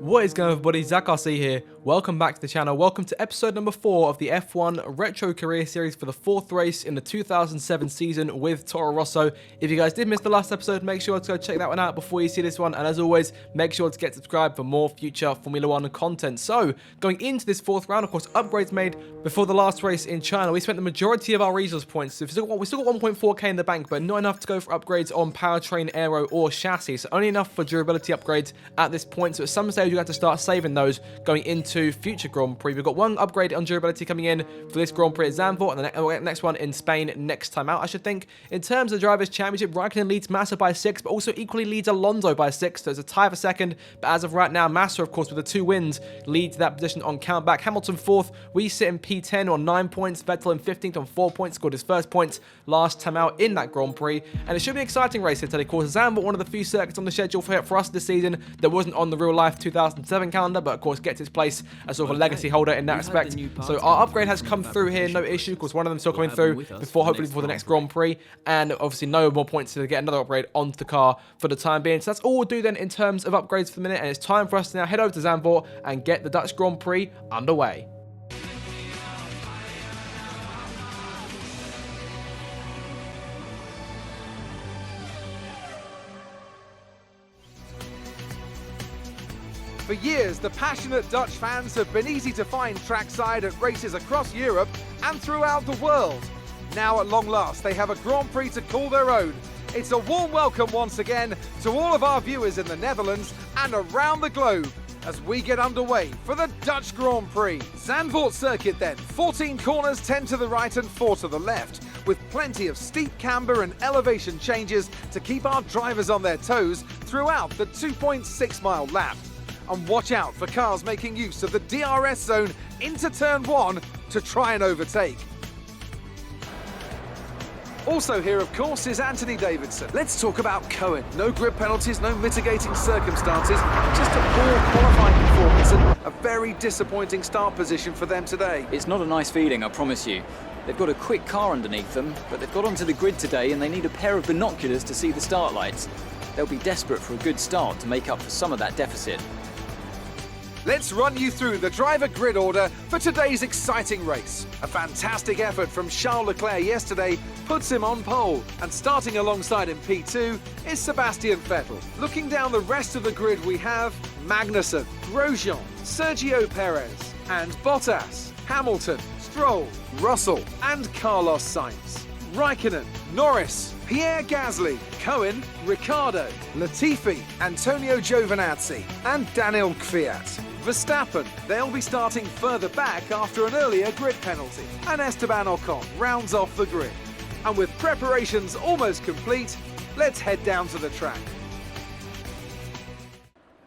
What is going on, everybody? Zach RC here. Welcome back to the channel. Welcome to episode number 4 of the F1 Retro Career Series for the 4th race in the 2007 season with Toro Rosso. If you guys did miss the last episode, make sure to go check that one out before you see this one. And as always, make sure to get subscribed for more future Formula 1 content. So, going into this 4th round, of course, upgrades made before the last race in China. We spent the majority of our resource points. So we still got 1.4k in the bank, but not enough to go for upgrades on powertrain, aero, or chassis. So only enough for durability upgrades at this point. So at some stage, you have to start saving those going into future Grand Prix. We've got one upgrade on durability coming in for this Grand Prix at Zandvoort, and the next one in Spain next time out, I should think. In terms of the Drivers' Championship, Raikkonen leads Massa by 6, but also equally leads Alonso by 6. So it's a tie for second, but as of right now, Massa, of course, with the 2 wins, leads that position on countback. Hamilton 4th, we sit in P10 on 9 points, Vettel in 15th on 4 points, scored his first points last time out in that Grand Prix, and it should be an exciting race here today. Of course, Zandvoort, one of the few circuits on the schedule for us this season that wasn't on the real-life 2007 calendar, but of course gets its place as sort of a legacy holder in that respect. So our upgrade has come through here, no issue. Of course, one of them still coming through hopefully before the next Grand Prix, and obviously no more points to get another upgrade onto the car for the time being. So that's all we'll do then in terms of upgrades for the minute, and it's time for us to now head over to Zandvoort and get the Dutch Grand Prix underway. For years, the passionate Dutch fans have been easy to find trackside at races across Europe and throughout the world. Now, at long last, they have a Grand Prix to call their own. It's a warm welcome once again to all of our viewers in the Netherlands and around the globe as we get underway for the Dutch Grand Prix. Zandvoort circuit then, 14 corners, 10 to the right and 4 to the left, with plenty of steep camber and elevation changes to keep our drivers on their toes throughout the 2.6 mile lap. And watch out for cars making use of the DRS zone into turn 1 to try and overtake. Also here, of course, is Anthony Davidson. Let's talk about Cohen. No grid penalties, no mitigating circumstances, just a poor qualifying performance and a very disappointing start position for them today. It's not a nice feeling, I promise you. They've got a quick car underneath them, but they've got onto the grid today and they need a pair of binoculars to see the start lights. They'll be desperate for a good start to make up for some of that deficit. Let's run you through the driver grid order for today's exciting race. A fantastic effort from Charles Leclerc yesterday puts him on pole, and starting alongside in P2 is Sebastian Vettel. Looking down the rest of the grid, we have Magnussen, Grosjean, Sergio Perez, and Bottas, Hamilton, Stroll, Russell, and Carlos Sainz. Raikkonen, Norris, Pierre Gasly, Cohen, Ricciardo, Latifi, Antonio Giovinazzi, and Daniel Kvyat. Verstappen, they'll be starting further back after an earlier grid penalty, and Esteban Ocon rounds off the grid. And with preparations almost complete, let's head down to the track.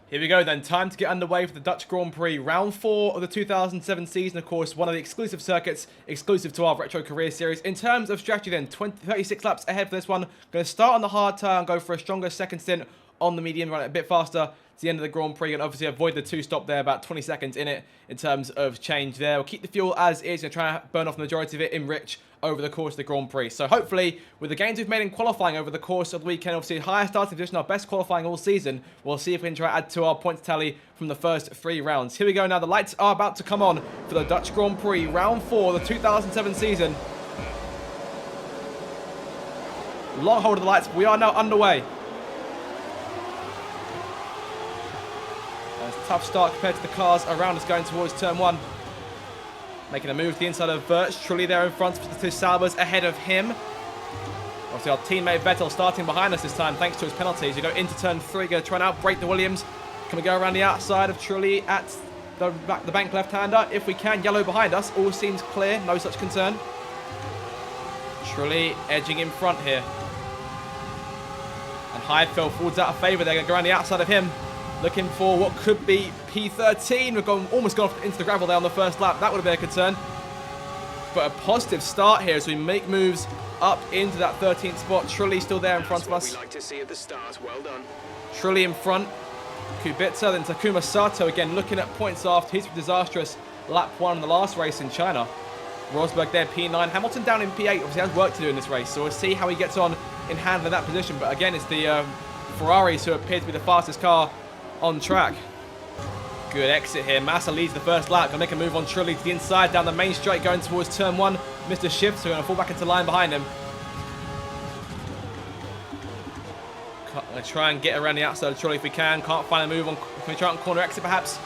Here we go then, time to get underway for the Dutch Grand Prix, round 4 of the 2007 season, of course, one of the exclusive circuits, exclusive to our Retro Career Series. In terms of strategy then, 36 laps ahead for this one. Going to start on the hard tire and go for a stronger second stint on the medium, run it a bit faster to the end of the Grand Prix, and obviously avoid the 2-stop there, about 20 seconds in it in terms of change there. We'll keep the fuel as is, going to try and burn off the majority of it in rich over the course of the Grand Prix. So hopefully, with the gains we've made in qualifying over the course of the weekend, obviously higher starting position, our best qualifying all season, we'll see if we can try to add to our points tally from the first 3 rounds. Here we go now, the lights are about to come on for the Dutch Grand Prix, round 4 of the 2007 season. Long hold of the lights, but we are now underway. Tough start compared to the cars around us going towards turn 1. Making a move to the inside of Verts. Truly there in front of the 2 Saubers ahead of him. Obviously our teammate Vettel starting behind us this time thanks to his penalties. We go into turn 3, going to try and outbrake the Williams. Can we go around the outside of Trulli at the bank left-hander? If we can, yellow behind us. All seems clear, no such concern. Trulli edging in front here. And Heidfeld falls out of favour. They're going to go around the outside of him. Looking for what could be P13. We've almost gone off into the gravel there on the first lap. That would have been a concern. But a positive start here as we make moves up into that 13th spot. Trulli still there in front of us. We like to see at the start. Well done. Trulli in front. Kubica, then Takuma Sato again looking at points after his disastrous lap 1 in the last race in China. Rosberg there, P9. Hamilton down in P8. Obviously has work to do in this race. So we'll see how he gets on in handling that position. But again, it's the Ferraris who appear to be the fastest car on track. Good exit here. Massa leads the first lap. Gonna make a move on Trulli to the inside, down the main straight, going towards turn 1. Mr. Shift, so we're gonna fall back into line behind him. Gonna try and get around the outside of Trulli if we can. Can't find a move on. Can we try on corner exit perhaps?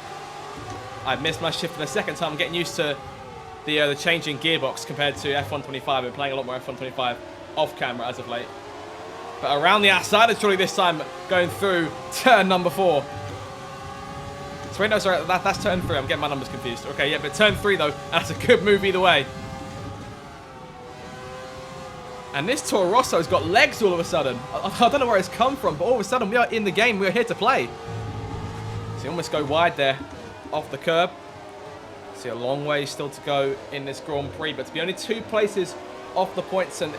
I missed my shift for the second time. I'm getting used to the changing gearbox compared to F125. I've been playing a lot more F125 off camera as of late. But around the outside of Trulli this time, going through turn number 4. So wait, no, sorry, that's turn 3. I'm getting my numbers confused. Okay, yeah, but turn 3 though, that's a good move either way. And this Toro Rosso's got legs all of a sudden. I don't know where it's come from, but all of a sudden we are in the game. We are here to play. So you almost go wide there, off the curb. See a long way still to go in this Grand Prix, but to be only 2 places off the points and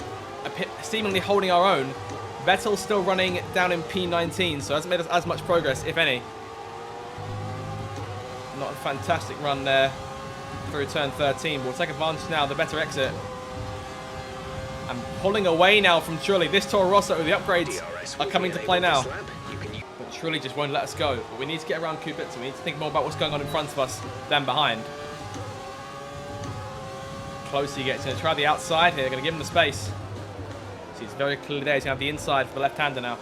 seemingly holding our own. Vettel's still running down in P19, so hasn't made us as much progress, if any. Not a fantastic run there through turn 13. We'll take advantage now of the better exit. And pulling away now from Trulli. This Toro Rosso, the upgrades are coming to play now. But Trulli just won't let us go. But we need to get around Kubica. We need to think more about what's going on in front of us than behind. Closer he gets. Going to try the outside here. Going to give him the space. So he's very clearly there. He's going to have the inside for the left-hander now.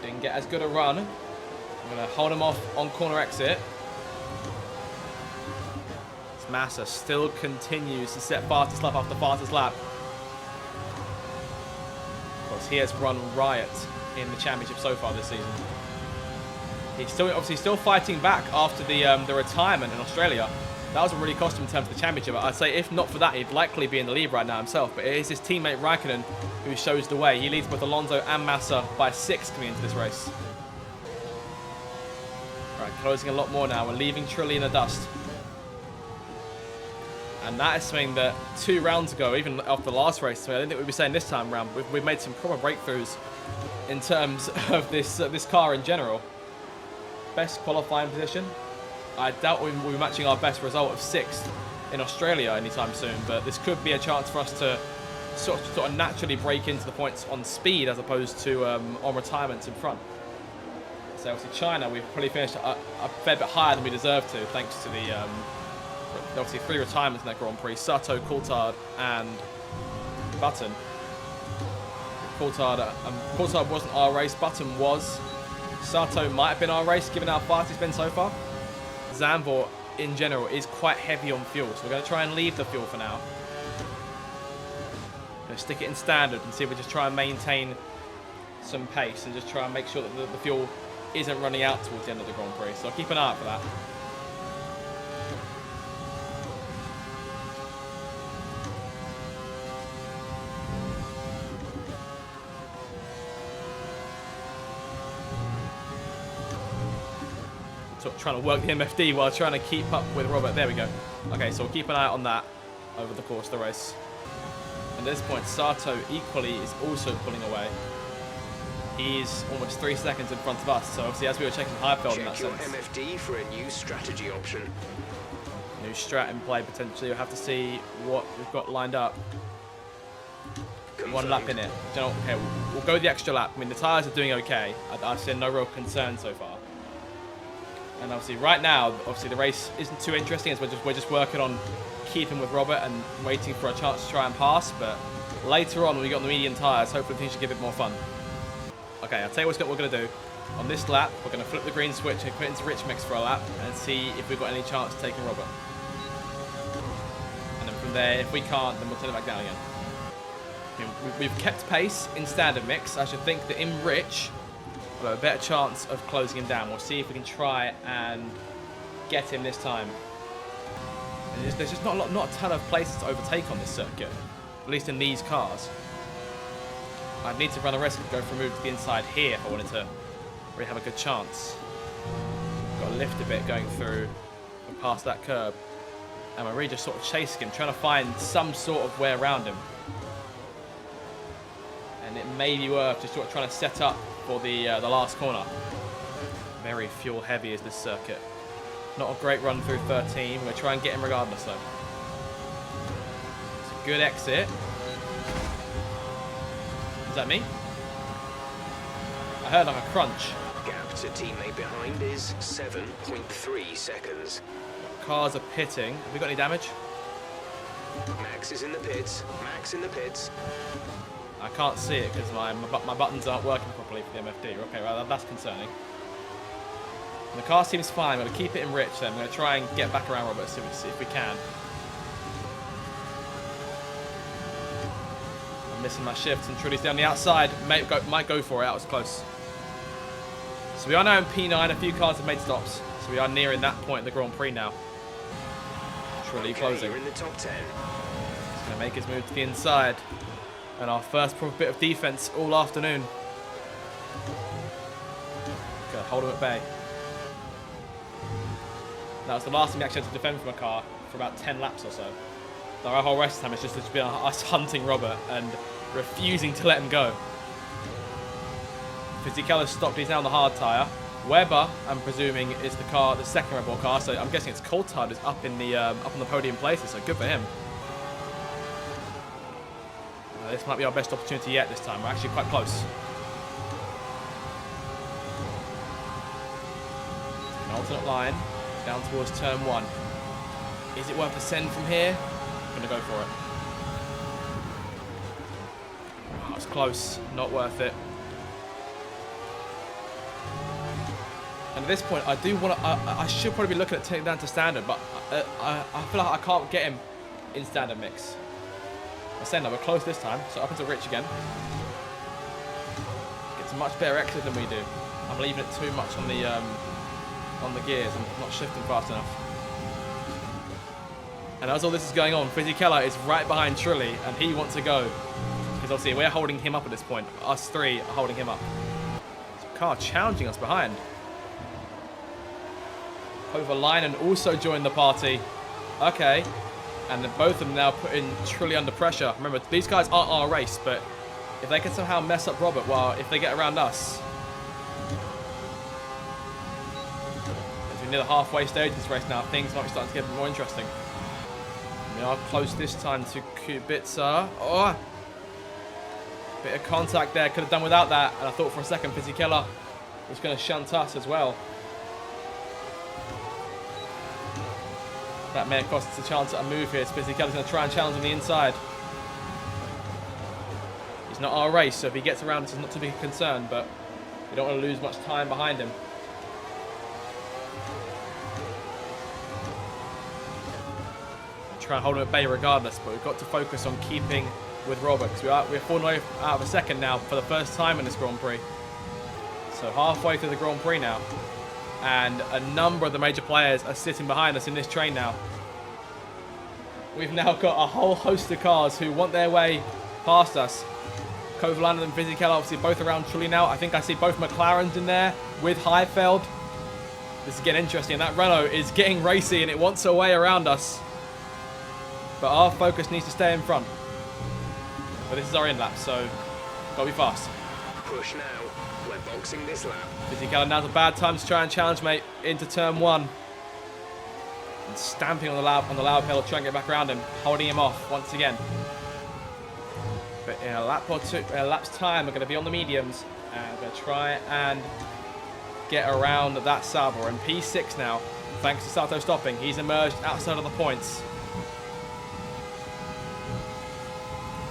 Didn't get as good a run. I'm going to hold him off on corner exit. Massa still continues to set fastest lap after fastest lap. Of course, he has run riot in the championship so far this season. He's still obviously still fighting back after the retirement in Australia. That was what really cost him in terms of the championship. I'd say if not for that, he'd likely be in the lead right now himself. But it is his teammate Raikkonen who shows the way. He leads both Alonso and Massa by 6 coming into this race. Right, closing a lot more now. We're leaving Trulli in the dust. And that is something that 2 rounds ago, even after the last race, I don't think we'd be saying this time around. We've made some proper breakthroughs in terms of this car in general. Best qualifying position. I doubt we'll be matching our best result of 6th in Australia anytime soon. But this could be a chance for us to sort of naturally break into the points on speed as opposed to on retirements in front. So obviously China, we've probably finished a fair bit higher than we deserve to, thanks to the obviously 3 retirements in that Grand Prix. Sato, Coulthard and Button. Coulthard wasn't our race, Button was. Sato might have been our race given how fast he's been so far. Zandvoort in general is quite heavy on fuel, so we're going to try and leave the fuel for now. Going to stick it in standard and see if we just try and maintain some pace and just try and make sure that the fuel isn't running out towards the end of the Grand Prix. So I'll keep an eye out for that. Trying to work the MFD while trying to keep up with Robert. There we go. Okay, so we'll keep an eye on that over the course of the race. And at this point, Sato equally is also pulling away. He's almost 3 seconds in front of us. So obviously, as we were checking Heifeld in that sense. Check your MFD for a new strategy option. New strat in play potentially. We'll have to see what we've got lined up. Confirmed. 1 lap in it. You know, okay, we'll go the extra lap. I mean, the tyres are doing okay. I've seen no real concern so far. And obviously, right now, obviously the race isn't too interesting as we're just working on keeping with Robert and waiting for a chance to try and pass. But later on, when we got the medium tyres, hopefully things should give it more fun. Okay, I'll tell you what we're going to do. On this lap, we're going to flip the green switch and put it into rich mix for a lap and see if we've got any chance of taking Robert. And then from there, if we can't, then we'll turn it back down again. Okay, we've kept pace in standard mix. I should think that in rich, we'll have a better chance of closing him down. We'll see if we can try and get him this time. And there's just not a ton of places to overtake on this circuit, at least in these cars. I'd need to run a risk and go for a move to the inside here if I wanted to really have a good chance. Got to lift a bit going through and past that curb. And we're really just sort of chasing him, trying to find some sort of way around him. And it may be worth just sort of trying to set up for the last corner. Very fuel heavy is this circuit. Not a great run through 13. We're going to try and get him regardless though. It's a good exit. Is that me? I heard like a crunch. Gap to teammate behind is 7.3 seconds. Cars are pitting. Have we got any damage? Max is in the pits. Max in the pits. I can't see it because my buttons aren't working properly for the MFD. Okay, well, that's concerning. And the car seems fine. I'm going to keep it in rich then. I'm going to try and get back around Robert see if we can. I'm missing my shift and Trudy's down the outside. Might go for it. That was close. So we are now in P9. A few cars have made stops. So we are nearing that point in the Grand Prix now. Truly closing. You're in the top 10. He's going to make his move to the inside. And our first proper bit of defense all afternoon. Okay, hold him at bay. That was the last time we actually had to defend from a car for about 10 laps or so. So our whole rest of the time it's just been us hunting Robert and refusing to let him go. Fisichella's stopped, he's now on the hard tyre. Weber, I'm presuming, is the second Red Bull car, so I'm guessing it's Coulthard is up on the podium places, so good for him. This might be our best opportunity yet this time. We're actually quite close. An alternate line down towards turn 1. Is it worth a send from here? I'm going to go for it. Oh, it's close. Not worth it. And at this point, I do want to. I should probably be looking at taking down to standard, but I feel like I can't get him in standard mix. I said no, we're close this time, so up into Rich again. Gets a much better exit than we do. I'm leaving it too much on the gears. I'm not shifting fast enough. And as all this is going on, Fisichella is right behind Trulli, and he wants to go. Because obviously we're holding him up at this point. Us three are holding him up. There's a car challenging us behind. Kovalainen also joined the party. Okay. And then both of them now putting Trulli under pressure. Remember, these guys aren't our race, but if they can somehow mess up Robert, well, if they get around us. As we're near the halfway stage of this race now, things might be starting to get a bit more interesting. We are close this time to Kubica. Oh! Bit of contact there, could have done without that. And I thought for a second Fisichella was going to shunt us as well. That may have cost us a chance at a move here. Fisichella's going to try and challenge on the inside. He's not our race, so if he gets around, it's not too big a concern, but we don't want to lose much time behind him. Try and hold him at bay regardless, but we've got to focus on keeping with Robert, because we're falling away out of a second now for the first time in this Grand Prix. So halfway through the Grand Prix now. And a number of the major players are sitting behind us in this train now. We've now got a whole host of cars who want their way past us. Kovalainen and Fisichella obviously both around Trulli now. I think I see both McLarens in there with Heifeld. This is getting interesting. And that Renault is getting racy and it wants a way around us. But our focus needs to stay in front. But this is our in lap, so gotta be fast. Push now. We're boxing this lap. Fisichella, now's a bad time to try and challenge mate into turn 1. And stamping on the loud pedal to try and get back around him, holding him off once again. But in a lap or two, a lap's time, we're going to be on the mediums and we're going to try and get around that Sauber. We're in P6 now, thanks to Sato stopping. He's emerged outside of the points.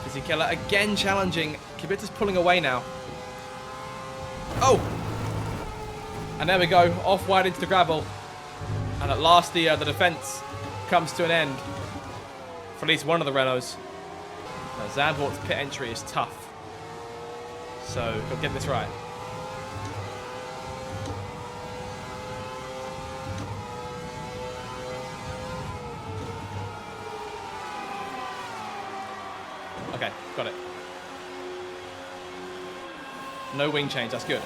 Fisichella again challenging. Kubica's pulling away now. Oh! And there we go, off wide into the gravel. And at last the defence comes to an end. For at least one of the Renaults. Now Zandvoort's pit entry is tough. So, he'll get this right. Okay, got it. No wing change, that's good.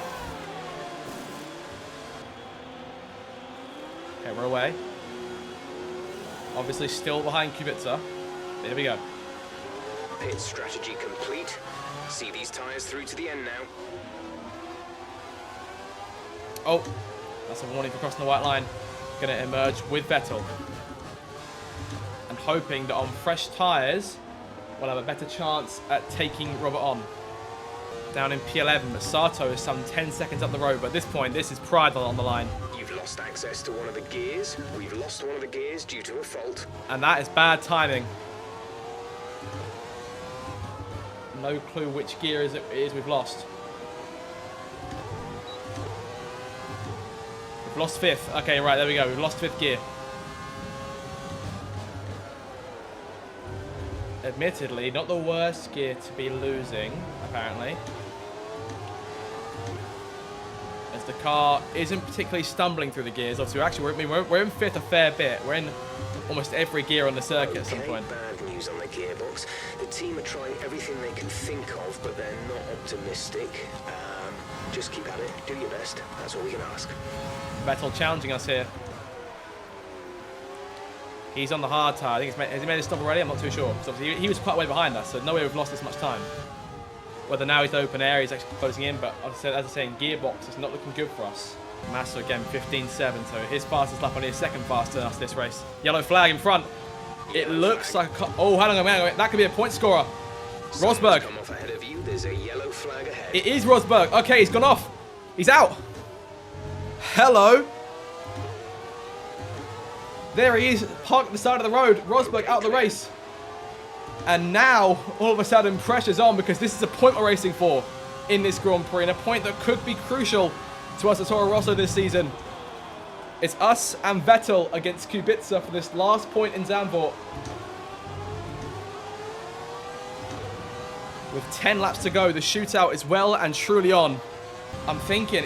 Okay, we're away. Obviously still behind Kubica. There we go. Pit strategy complete. See these tyres through to the end now. Oh, that's a warning for crossing the white line. Going to emerge with Vettel. And hoping that on fresh tyres, we'll have a better chance at taking Robert on. down in P11, but Sato is some 10 seconds up the road. But at this point, this is pride on the line. You've lost access to one of the gears. We've lost one of the gears due to a fault. And that is bad timing. No clue which gear it is we've lost. We've lost 5th. Okay, right, there we go. We've lost 5th gear. Admittedly, not the worst gear to be losing, apparently. As the car isn't particularly stumbling through the gears. Obviously, we're in 5th a fair bit. We're in almost every gear on the circuit at some point. Bad news on the gearbox. The team are trying everything they can think of, but they're not optimistic. Just keep at it. Do your best. That's all we can ask. Vettel challenging us here. He's on the hard tyre. I think has he made a stop already? I'm not too sure. So obviously he was quite way behind us, so no way we've lost this much time. Whether now he's open air, he's actually closing in, but as I say, in gearbox, it's not looking good for us. Massa again, 15.7, so his fastest lap only a second faster than us this race. Yellow flag in front. It looks like oh, hang on, that could be a point scorer. Rosberg. Come off ahead of you. There's a yellow flag ahead. It is Rosberg. Okay, he's gone off. He's out. Hello. There he is, parked at the side of the road. Rosberg out of the race. And now, all of a sudden, pressure's on because this is a point we're racing for in this Grand Prix, and a point that could be crucial to us at Toro Rosso this season. It's us and Vettel against Kubica for this last point in Zandvoort. With 10 laps to go, the shootout is well and truly on. I'm thinking,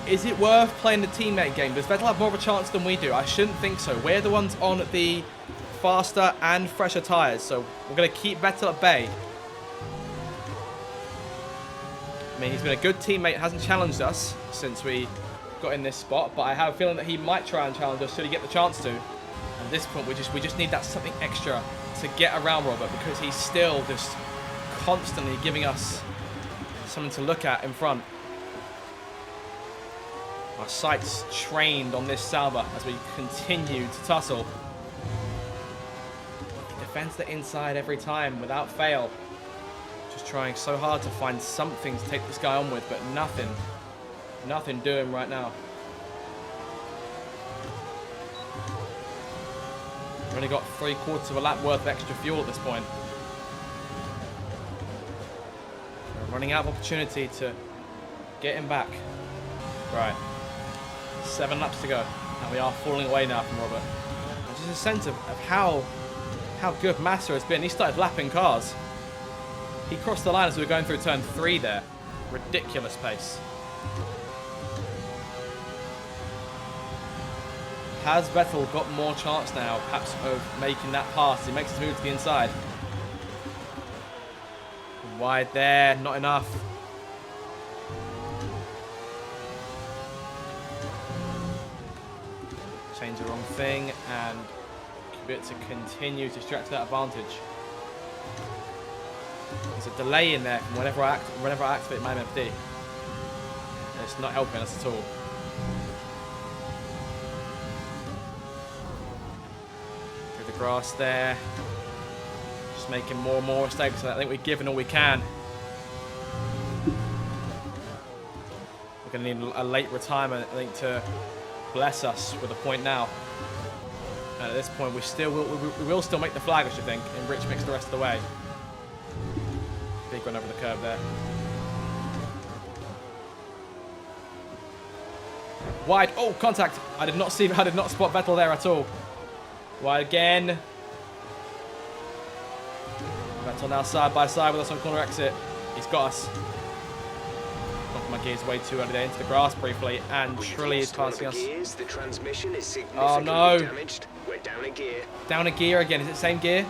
is it worth playing the teammate game? Does Vettel have more of a chance than we do? I shouldn't think so. We're the ones on the faster and fresher tyres, so we're going to keep Vettel at bay. I mean, he's been a good teammate, hasn't challenged us since we got in this spot, but I have a feeling that he might try and challenge us should he get the chance to. At this point, we just need that something extra to get around Robert, because he's still just constantly giving us something to look at in front. Our sights trained on this Sauber as we continue to tussle. He defends the inside every time without fail. Just trying so hard to find something to take this guy on with, but nothing. Nothing doing right now. We've only got 3/4 of a lap worth of extra fuel at this point. We're running out of opportunity to get him back. Right. 7 laps to go, and we are falling away now from Robert. And just a sense of how good Massa has been. He started lapping cars. He crossed the line as we were going through turn 3 there. Ridiculous pace. Has Vettel got more chance now, perhaps, of making that pass? He makes his move to the inside. Wide there, not enough. Change the wrong thing, and Kubica continues to stretch that advantage. There's a delay in there from whenever I activate my MFD. And it's not helping us at all. Through the grass there. Just making more and more mistakes. I think we've given all we can. We're going to need a late retirement, I think, to bless us with a point now. And at this point, we will still make the flag, I should think, and Rich mix the rest of the way. Big one over the curb there. Wide. Oh, contact. I did not spot Vettel there at all. Wide again. Vettel now side by side with us on corner exit. He's got us. My gears way too early there into the grass briefly, and Trilly is passing us. Gears, the transmission is oh no! Damaged. We're down a gear. Down a gear again. Is it the same gear?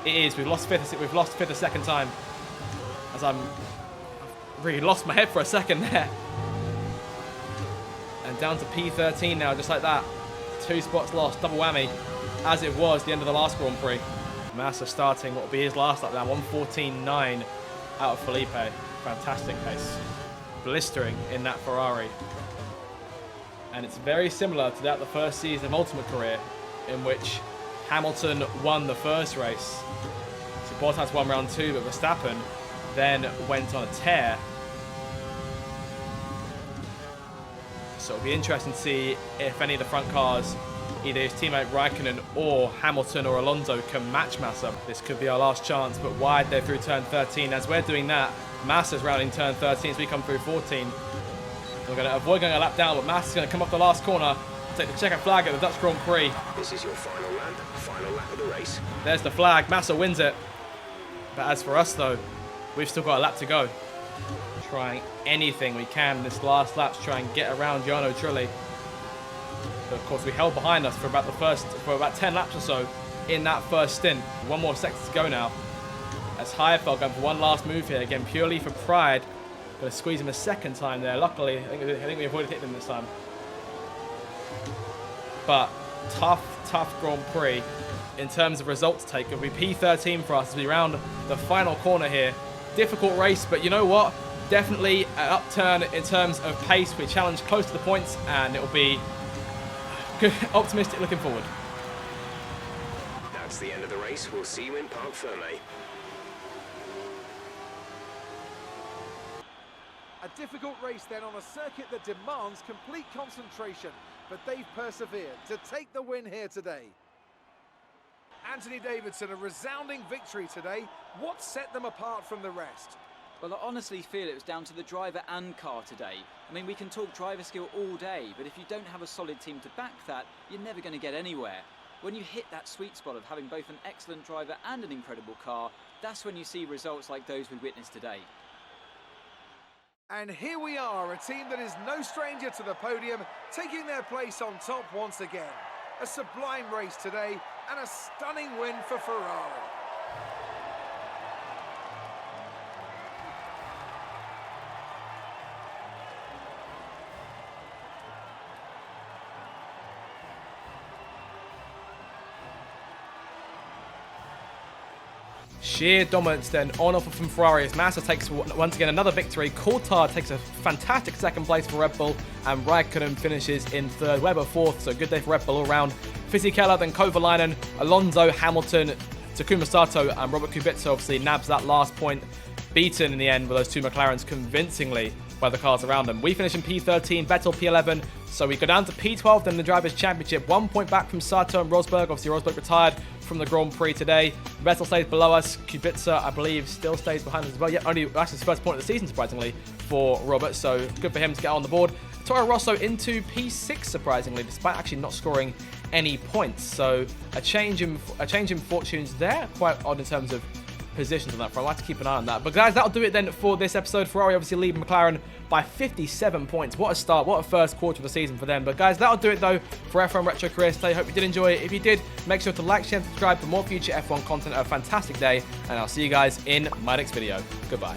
It is. We've lost fifth. We've lost fifth a second time. As I've really lost my head for a second there. And down to P13 now, just like that. 2 spots lost, double whammy, as it was the end of the last Grand Prix. Massa starting what will be his last lap now, 1:14.9 out of Felipe. Fantastic pace. Blistering in that Ferrari. And it's very similar to that the first season of Ultimate Career, in which Hamilton won the first race. So Bottas won round 2, but Verstappen then went on a tear So it'll be interesting to see if any of the front cars, either his teammate Raikkonen or Hamilton or Alonso, can match Massa. This could be our last chance, but wide there through turn 13. As we're doing that, Massa's rounding turn 13 as we come through 14. We're going to avoid going a lap down, but Massa's going to come off the last corner, take the checkered flag at the Dutch Grand Prix. This is your final lap of the race. There's the flag. Massa wins it. But as for us, though, we've still got a lap to go. Trying anything we can in this last lap to try and get around Jarno Trulli. But of course, we held behind us for about 10 laps or so in that first stint. One more sector to go now. As Heifeld going for one last move here, again purely for pride. Going to squeeze him a second time there. Luckily, I think we avoided hitting him this time. But tough Grand Prix in terms of results take. It'll be P13 for us as we round the final corner here. Difficult race, but you know what? Definitely an upturn in terms of pace. We challenge close to the points, and it'll be good, optimistic looking forward. That's the end of the race. We'll see you in Parc Fermé. A difficult race then on a circuit that demands complete concentration, but they've persevered to take the win here today. Anthony Davidson, a resounding victory today. What set them apart from the rest? Well, I honestly feel it was down to the driver and car today. I mean, we can talk driver skill all day, but if you don't have a solid team to back that, you're never going to get anywhere. When you hit that sweet spot of having both an excellent driver and an incredible car, that's when you see results like those we witnessed today. And here we are, a team that is no stranger to the podium, taking their place on top once again. A sublime race today, and a stunning win for Ferrari. Sheer dominance then on offer from Ferrari as Massa takes once again another victory. Coulthard takes a fantastic second place for Red Bull, and Raikkonen finishes in third, Webber fourth, so good day for Red Bull all round. Fisichella, then Kovalainen, Alonso, Hamilton, Takuma Sato and Robert Kubica obviously nabs that last point, beaten in the end with those two McLarens convincingly by the cars around them. We finish in P13, Vettel P11, so we go down to P12 then the Drivers' Championship. 1 point back from Sato and Rosberg. Obviously Rosberg retired from the Grand Prix today. Vettel stays below us. Kubica, I believe, still stays behind us as well. Yeah, only actually his first point of the season, surprisingly, for Robert, so good for him to get on the board. Toro Rosso into P6, surprisingly, despite actually not scoring any points. So a change in fortunes there. Quite odd in terms of positions on that front. I'll have to keep an eye on that. But guys, that'll do it then for this episode. Ferrari obviously leading McLaren by 57 points. What a start. What a first quarter of the season for them. But guys, that'll do it though for F1 Retro Careers today. Hope you did enjoy it. If you did, make sure to like, share, and subscribe for more future F1 content. Have a fantastic day, and I'll see you guys in my next video. Goodbye.